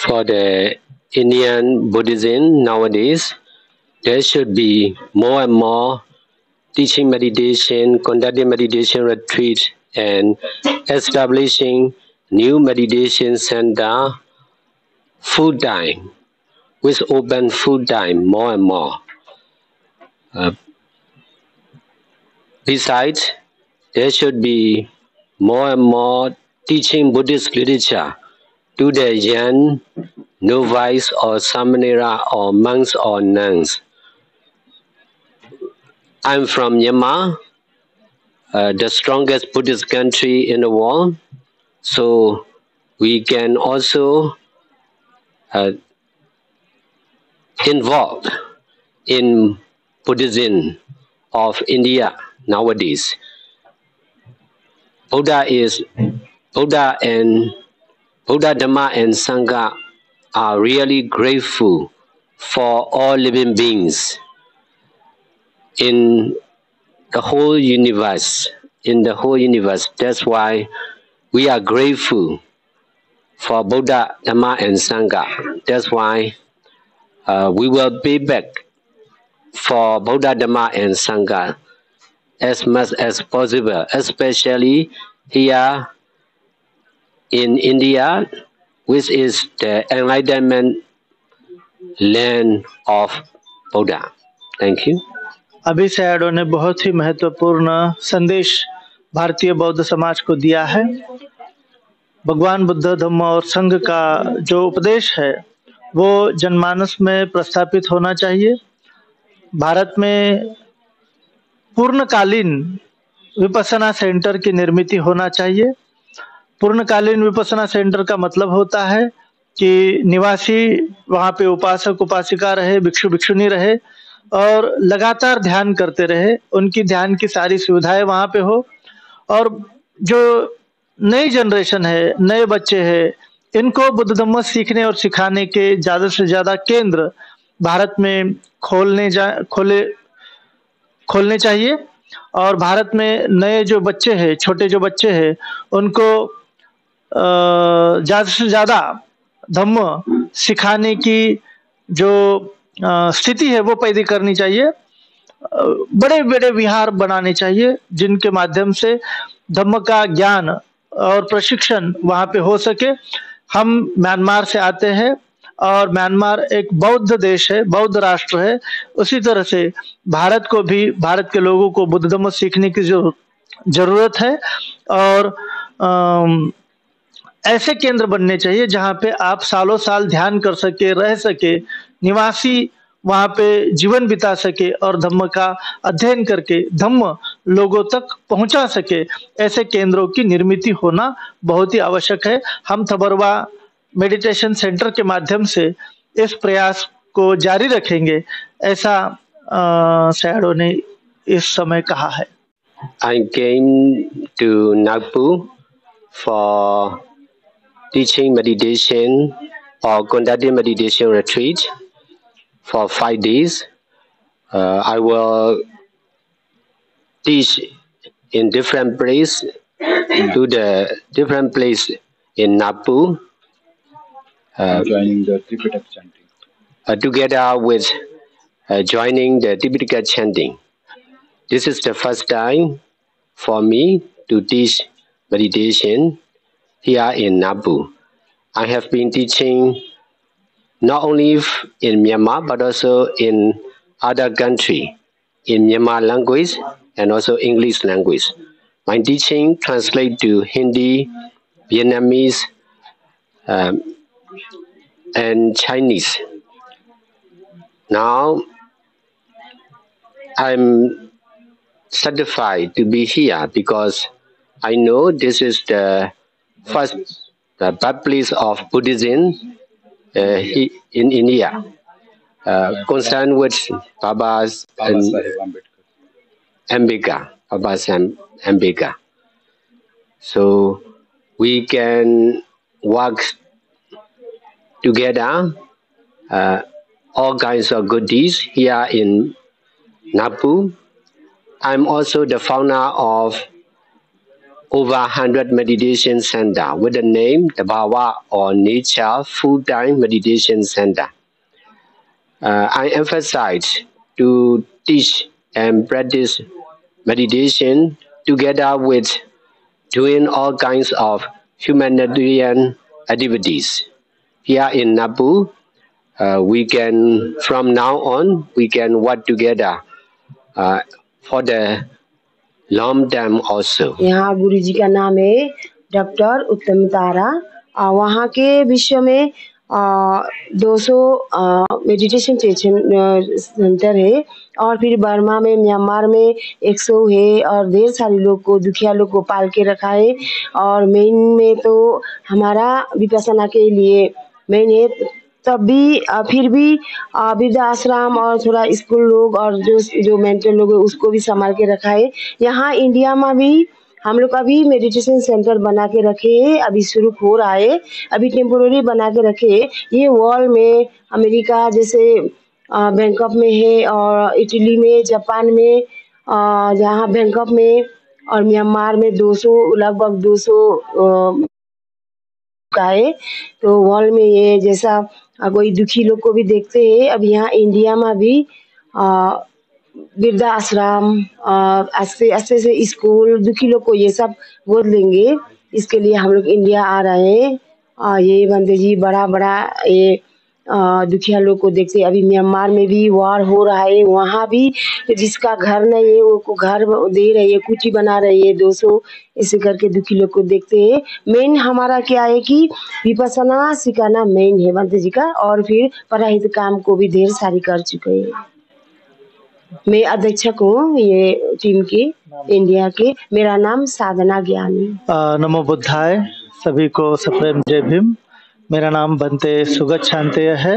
For the Indian Buddhism nowadays, there should be more and more teaching meditation, conducting meditation retreat, and establishing new meditation center full time, with open full time more and more. Besides, there should be more and more teaching Buddhist literature to the young novice or samanera or monks or nuns. I'm from Myanmar, the strongest Buddhist country in the world, so we can also involve in Buddhism of India nowadays. Buddha and Buddha, Dhamma, and Sangha are really grateful for all living beings in the whole universe. That's why we are grateful for Buddha, Dhamma, and Sangha. That's why we will pay back for Buddha, Dhamma, and Sangha as much as possible, especially here in India, which is the enlightenment land of Buddha. Thank you. अभी सैयदों ने बहुत ही महत्वपूर्ण संदेश भारतीय बौद्ध समाज को दिया है। भगवान बुद्ध, धम्म और संघ का जो उपदेश है वो जनमानस में प्रस्थापित होना चाहिए। भारत में पूर्णकालीन विपස්සना सेंटर की निर्मित होना चाहिए। पूर्णकालीन विपස්සना सेंटर का मतलब होता है कि निवासी वहाँ पे उपासक उपासिका रहे, भिक्षु भिक्षुनी रहे और लगातार ध्यान करते रहे, उनकी ध्यान की सारी सुविधाएं वहाँ पे हो। और जो नई जनरेशन है, नए बच्चे हैं, इनको बुद्ध धम्म सीखने और सिखाने के ज़्यादा से ज़्यादा केंद्र भारत में खोलने चाहिए। और भारत में नए जो बच्चे हैं, छोटे जो बच्चे हैं, उनको ज़्यादा से ज़्यादा धम्म सिखाने की जो स्थिति है वो पैदा करनी चाहिए। बड़े बड़े विहार बनाने चाहिए जिनके माध्यम से धम्म का ज्ञान और प्रशिक्षण वहाँ पे हो सके। हम म्यांमार से आते हैं और म्यांमार एक बौद्ध देश है, बौद्ध राष्ट्र है। उसी तरह से भारत को भी, भारत के लोगों को बुद्ध धम्म सीखने की जरूरत है। और ऐसे केंद्र बनने चाहिए जहाँ पे आप सालों साल ध्यान कर सके, रह सके, निवासी वहाँ पे जीवन बिता सके और धम्म का अध्ययन करके धम्म लोगों तक पहुँचा सके। ऐसे केंद्रों की निर्मित होना बहुत ही आवश्यक है। हम थबरवा मेडिटेशन सेंटर के माध्यम से इस प्रयास को जारी रखेंगे, ऐसा सैयदों ने इस समय कहा है। I came to Nagpur for teaching meditation or conducting meditation retreat for 5 days. I will teach in different place, to the different place in Nagpur. Joining the Tripitaka chanting. Together with joining the Tripitaka chanting. This is the first time for me to teach meditation here in Nagpur. I have been teaching not only in Myanmar but also in other countries, in Myanmar language and also English language. My teaching translates to Hindi, Vietnamese, and Chinese. Now I'm certified to be here because I know this is the first birthplace of Buddhism in India. Concerned with Baba Ambedkar. So we can work together, all kinds of good deeds here in Nagpur. I'm also the founder of over 100 meditation center with the name Tabawa or Nature Full-Time Meditation Center. I emphasize to teach and practice meditation together with doing all kinds of humanitarian activities. Here in Nabu, from now on, we can work together for the long term also. यहाँ गुरु जी का नाम है doctor उत्तम तारा। वहाँ के विश्व में 200 meditation centre है और फिर बर्मा में, म्यांमार में 100 है और ढेर सारे लोग को, दुखिया लोग को पाल के रखा है। और मेन में तो हमारा विपස්සना के लिए मेन है, तब भी फिर भी वृद्धा आश्रम और थोड़ा स्कूल लोग और जो मेंटल लोग है उसको भी संभाल के रखा है। यहाँ इंडिया में भी हम लोग अभी मेडिटेशन सेंटर बना के रखे हैं, अभी शुरू हो रहा है, अभी टेम्पोररी बना के रखे हैं। ये वर्ल्ड में अमेरिका जैसे बैंकॉक में है और इटली में, जापान में, जहाँ बैंकॉक में और म्यांमार में लगभग 200 का है। तो वर्ल्ड में ये जैसा कोई दुखी लोग को भी देखते हैं। अब यहाँ इंडिया में भी वृद्धा आश्रम, ऐसे से स्कूल, दुखी लोग को ये सब गोद लेंगे, इसके लिए हम लोग इंडिया आ रहे हैं। ये बंदे जी बड़ा ये दुखिया लोग को देखते हैं। अभी म्यांमार में भी वार हो रहा है, वहाँ भी जिसका घर नहीं है वो को घर दे रही है, कुटी बना रही है 200, ऐसे करके दुखी लोग को देखते हैं। मेन हमारा क्या है कि विपස්සना सिखाना मेन है बंदे जी का, और फिर पढ़ाई के काम को भी ढेर सारी कर चुके हैं। मैं अध्यक्षक हूँ ये टीम के इंडिया के। मेरा नाम साधना ज्ञानी। नमो बुद्धाय, सभी को सप्रेम जय भीम। मेरा नाम बनते सुगत शांतेय है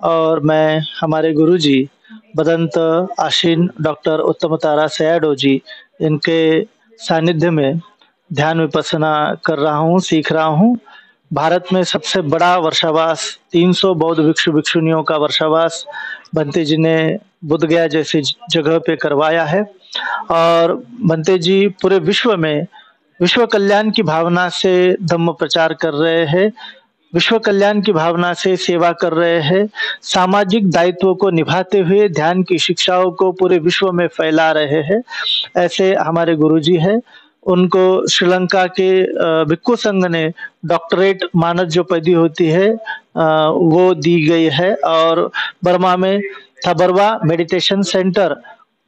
और मैं हमारे गुरुजी बदंत आशीन डॉक्टर उत्तम तारा सयाडो जी, इनके सानिध्य में ध्यान विपස්සना कर रहा हूँ, सीख रहा हूँ। भारत में सबसे बड़ा वर्षावास, 300 बौद्ध भिक्षु भिक्षुनियों का वर्षावास बनते जी ने बुद्ध गया जैसी जगह पे करवाया है। और बनते जी पूरे विश्व में विश्व कल्याण की भावना से धम्म प्रचार कर रहे हैं, विश्व कल्याण की भावना से सेवा कर रहे हैं, सामाजिक दायित्वों को निभाते हुए ध्यान की शिक्षाओं को पूरे विश्व में फैला रहे हैं। ऐसे हमारे गुरुजी हैं। उनको श्रीलंका के भिक्खु संघ ने डॉक्टरेट मानद जो पदवी होती है वो दी गई है। और बर्मा में थबरवा मेडिटेशन सेंटर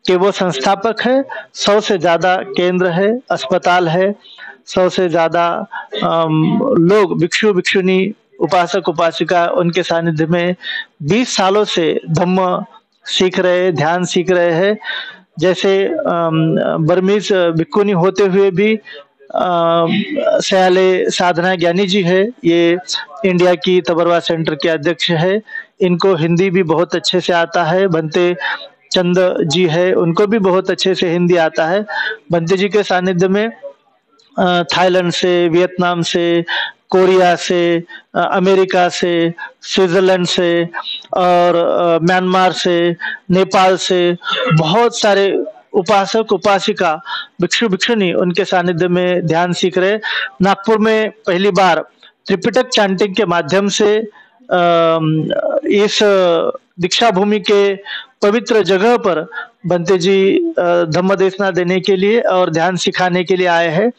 के वो संस्थापक है। 100 से ज़्यादा केंद्र है, अस्पताल है, 100 से ज़्यादा लोग, भिक्षु भिक्षुनी, उपासक उपासिका उनके सानिध्य में 20 सालों से धम्म सीख रहे, ध्यान सीख रहे हैं। जैसे बर्मीज भिक्खुनी होते हुए भी सयाले साधना ज्ञानी जी है, ये इंडिया की तबरवा सेंटर के अध्यक्ष है। इनको हिंदी भी बहुत अच्छे से आता है। बनते चंद जी है, उनको भी बहुत अच्छे से हिंदी आता है। बनते जी के सानिध्य में थाईलैंड से, वियतनाम से, कोरिया से, अमेरिका से, स्विट्जरलैंड से और म्यांमार से, नेपाल से बहुत सारे उपासक उपासिका, भिक्षु भिक्षुनी उनके सानिध्य में ध्यान सीख रहे। नागपुर में पहली बार त्रिपिटक चैंटिंग के माध्यम से इस दीक्षा भूमि के पवित्र जगह पर बनते जी धम्म देशना देने के लिए और ध्यान सिखाने के लिए आए हैं।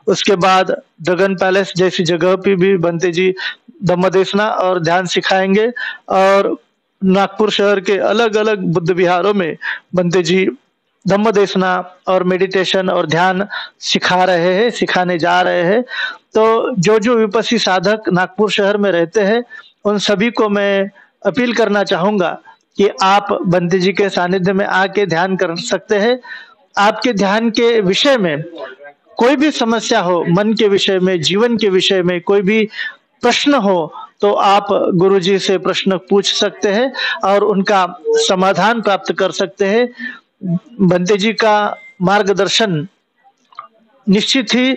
उसके बाद ड्रैगन पैलेस जैसी जगह पे भी बनते जी धम्म देशना और ध्यान सिखाएंगे। और नागपुर शहर के अलग अलग बुद्ध विहारों में बनते जी धम्म देशना और मेडिटेशन और ध्यान सिखा रहे हैं, सिखाने जा रहे हैं। तो जो विपस्सी साधक नागपुर शहर में रहते हैं उन सभी को मैं अपील करना चाहूँगा कि आप बनते जी के सानिध्य में आके ध्यान कर सकते हैं। आपके ध्यान के विषय में कोई भी समस्या हो, मन के विषय में, जीवन के विषय में कोई भी प्रश्न हो तो आप गुरुजी से प्रश्न पूछ सकते हैं और उनका समाधान प्राप्त कर सकते हैं। बनते जी का मार्गदर्शन निश्चित ही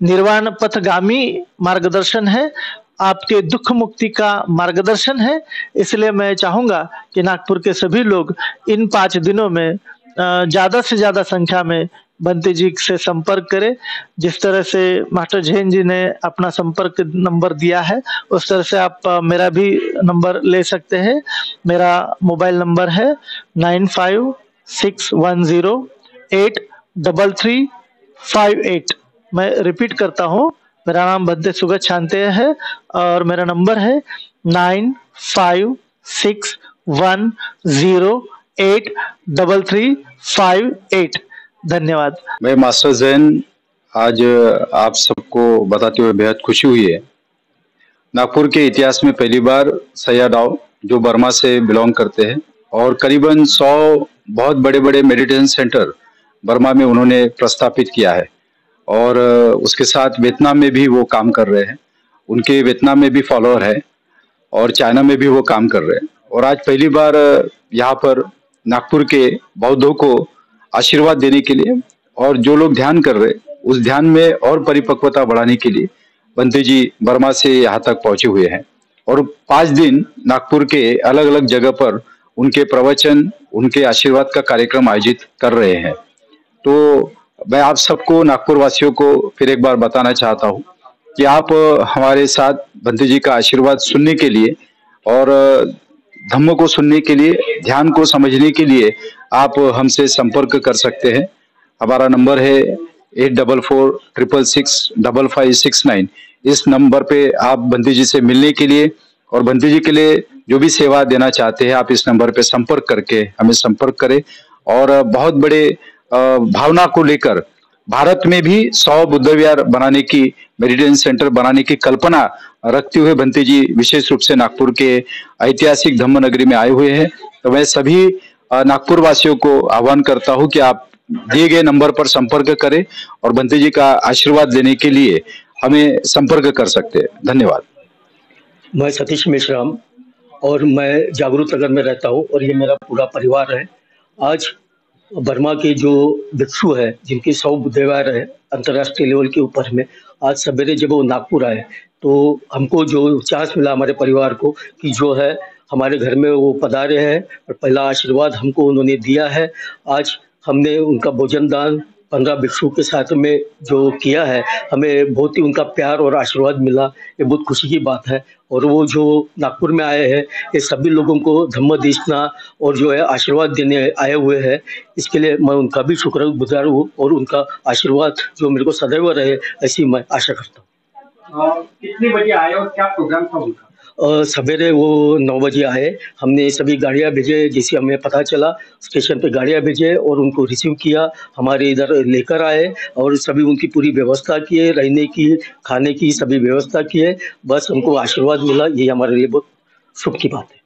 निर्वाण पथगामी मार्गदर्शन है, आपके दुख मुक्ति का मार्गदर्शन है। इसलिए मैं चाहूँगा कि नागपुर के सभी लोग इन 5 दिनों में ज़्यादा से ज़्यादा संख्या में बंटी जी से संपर्क करें। जिस तरह से मास्टर जैन जी ने अपना संपर्क नंबर दिया है उस तरह से आप मेरा भी नंबर ले सकते हैं। मेरा मोबाइल नंबर है 9561083358। मैं रिपीट करता हूँ, मेरा नाम बद्दे सुगत शांते है और मेरा नंबर है 9561083358। धन्यवाद। मैं मास्टर जैन, आज आप सबको बताते हुए बेहद खुशी हुई है। नागपुर के इतिहास में पहली बार सैया डाव जो बर्मा से बिलोंग करते हैं और करीबन 100 बहुत बड़े बड़े मेडिटेशन सेंटर बर्मा में उन्होंने प्रस्थापित किया है और उसके साथ वियतनाम में भी वो काम कर रहे हैं। उनके वियतनाम में भी फॉलोअर है और चाइना में भी वो काम कर रहे हैं और आज पहली बार यहाँ पर नागपुर के बौद्धों को आशीर्वाद देने के लिए और जो लोग ध्यान कर रहे उस ध्यान में और परिपक्वता बढ़ाने के लिए बंटी जी बर्मा से यहाँ तक पहुंचे हुए हैं और 5 दिन नागपुर के अलग अलग जगह पर उनके प्रवचन, उनके आशीर्वाद का कार्यक्रम आयोजित कर रहे हैं। तो मैं आप सबको, नागपुर वासियों को फिर एक बार बताना चाहता हूँ कि आप हमारे साथ बंटी जी का आशीर्वाद सुनने के लिए और धम्म को सुनने के लिए, ध्यान को समझने के लिए आप हमसे संपर्क कर सकते हैं। हमारा नंबर है 8446665569। इस नंबर पे आप बंटी जी से मिलने के लिए और बंटी जी के लिए जो भी सेवा देना चाहते हैं आप इस नंबर पे संपर्क करके हमें संपर्क करें। और बहुत बड़े भावना को लेकर भारत में भी 100 बुद्ध विहार बनाने की, मेडिटेशन सेंटर बनाने की कल्पना रखते हुए बंटी जी विशेष रूप से नागपुर के ऐतिहासिक धम्म नगरी में आए हुए हैं। तो मैं सभी नागपुर वासियों को आह्वान करता हूं कि आप दिए गए नंबर पर संपर्क करें और बंटी जी का आशीर्वाद लेने के लिए हमें संपर्क कर सकते हैं। धन्यवाद। मैं सतीश मेश्राम और मैं जागरूक नगर में रहता हूं और ये मेरा पूरा परिवार है। आज बर्मा के जो भिक्षु है जिनकी 100 बुद्ध विहार है अंतर्राष्ट्रीय लेवल के ऊपर में, आज सवेरे जब वो नागपुर आए तो हमको जो चांस मिला हमारे परिवार को कि जो है हमारे घर में वो पधारे हैं और पहला आशीर्वाद हमको उन्होंने दिया है। आज हमने उनका भोजन दान 15 भिक्षु के साथ में जो किया है, हमें बहुत ही उनका प्यार और आशीर्वाद मिला। ये बहुत खुशी की बात है। और वो जो नागपुर में आए हैं ये सभी लोगों को धम्म देशना और जो है आशीर्वाद देने आए हुए हैं, इसके लिए मैं उनका भी शुक्रगुजार हूँ और उनका आशीर्वाद जो मेरे को सदैव रहे ऐसी मैं आशा करता हूँ। कितने बजे आए और क्या प्रोग्राम था उनका? सवेरे वो 9 बजे आए। हमने सभी गाड़ियां भेजे, जैसे हमें पता चला स्टेशन पे गाड़ियां भेजे और उनको रिसीव किया, हमारे इधर लेकर आए और सभी उनकी पूरी व्यवस्था किए, रहने की, खाने की सभी व्यवस्था किए। बस हमको आशीर्वाद मिला, ये हमारे लिए बहुत सुख की बात है।